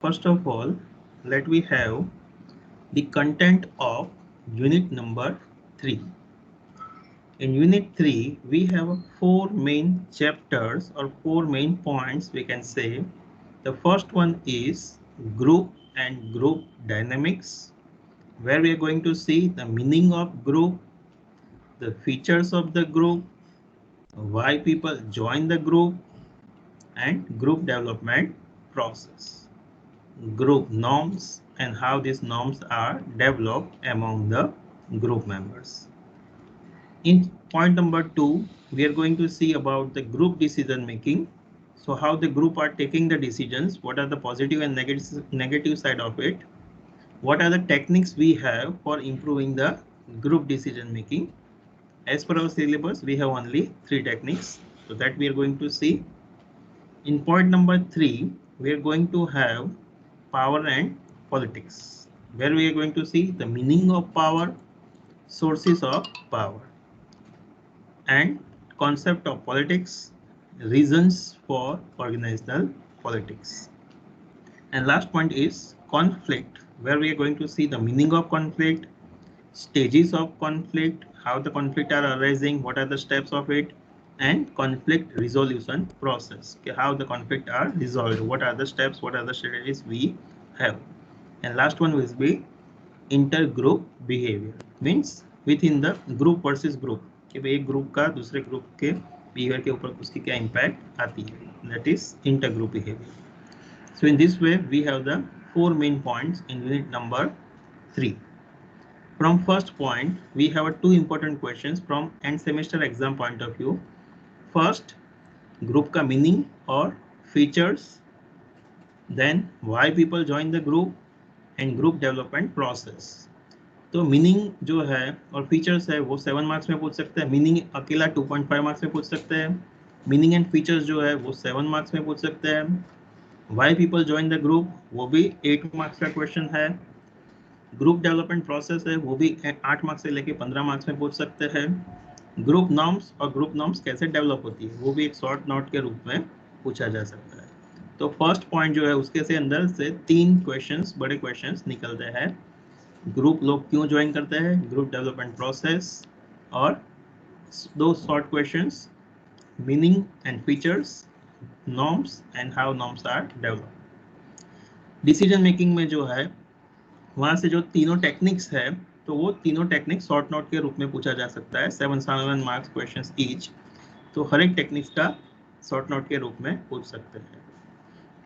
First of all, let we have the content of unit number 3. In unit 3, we have 4 main chapters or 4 main points we can say. The first one is group and group dynamics, where we are going to see the meaning of group, the features of the group, why people join the group, and group development process, group norms, and how these norms are developed among the group members. In point number 2, we are going to see about the group decision making. So how the group are taking the decisions, what are the positive and negative side of it, what are the techniques we have for improving the group decision making. As per our syllabus, we have only 3 techniques, so that we are going to see. In point number 3, we are going to have power and politics, where we are going to see the meaning of power, sources of power, and concept of politics, reasons for organizational politics. And last point is conflict, where we are going to see the meaning of conflict, stages of conflict, how the conflict are arising, what are the steps of it, and conflict resolution process, okay, how the conflict are resolved, what are the steps, what are the strategies we have. And last one will be intergroup behavior, means within the group versus group, कि भाई एक group का दूसरे group के behaviour के ऊपर उसकी क्या इम्पैक्ट आती है, that is intergroup behavior. So in this way we have the 4 main points in unit number 3. From first point, we have 2 important questions from end semester exam point of view. First, group का meaning or features, then why people join the group, and group development process. तो meaning जो है और features है वो 7 marks में पूछ सकते हैं, मीनिंग अकेला 2.5 मार्क्स में पूछ सकते हैं, मीनिंग एंड फीचर्स जो है वो 7 मार्क्स में पूछ सकते हैं, why people join the group वो भी 8 मार्क्स का क्वेश्चन है, ग्रुप डेवलपमेंट प्रोसेस है वो भी 8 मार्क्स से लेके 15 मार्क्स में पूछ सकते हैं, ग्रुप नॉर्म्स और ग्रुप नॉर्म्स कैसे डेवलप होती है वो भी एक शॉर्ट नोट के रूप में पूछा जा सकता है. तो फर्स्ट पॉइंट जो है उसके से अंदर से 3 क्वेश्चंस, बड़े क्वेश्चंस निकलते हैं. ग्रुप लोग क्यों ज्वाइन करते हैं, ग्रुप डेवलपमेंट प्रोसेस, और 2 short questions, meaning and features, norms and how norms are develop. Decision making में जो है वहां से जो तीनों टेक्निक्स है तो वो तीनों टेक्निक्स शॉर्ट नोट के रूप में पूछा जा सकता है, 7 मार्क्स क्वेश्चंस ईच. तो हर एक टेक्निक्स का शॉर्ट नोट के रूप में पूछ सकते हैं.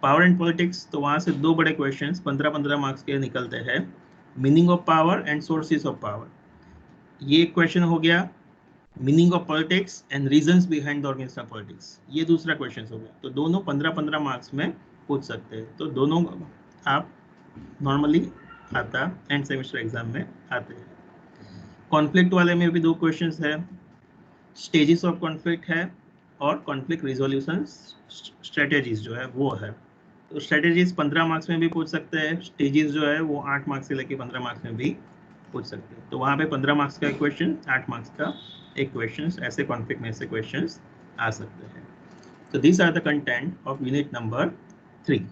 पावर एंड पॉलिटिक्स, तो वहां से 2 बड़े क्वेश्चंस 15-15 मार्क्स के निकलते हैं, meaning of power and sources of power. ये क्वेश्चन हो गया, meaning of politics and reasons behind the organisational politics, ये दूसरा क्वेश्चन हो गया. तो दोनों 15-15 मार्क्स में पूछ सकते हैं. तो दोनों आप नॉर्मली आता एंड सेमेस्टर एग्जाम में आते हैं. कॉन्फ्लिक्ट वाले में भी 2 क्वेश्चंस है, स्टेजेस ऑफ कॉन्फ्लिक्ट है और कॉन्फ्लिक्ट रिजोल्यूशन स्ट्रेटेजीज जो है वो है. तो स्ट्रेटेजीज 15 मार्क्स में भी पूछ सकते हैं, स्टेजेस जो है वो 8 मार्क्स से लेके 15 मार्क्स में भी पूछ सकते हैं. तो वहाँ पे 15 मार्क्स का एक क्वेश्चन, 8 मार्क्स का एक क्वेश्चन, ऐसे कॉन्फ्लिक्ट में से क्वेश्चंस आ सकते हैं. तो this are the content of unit number 3.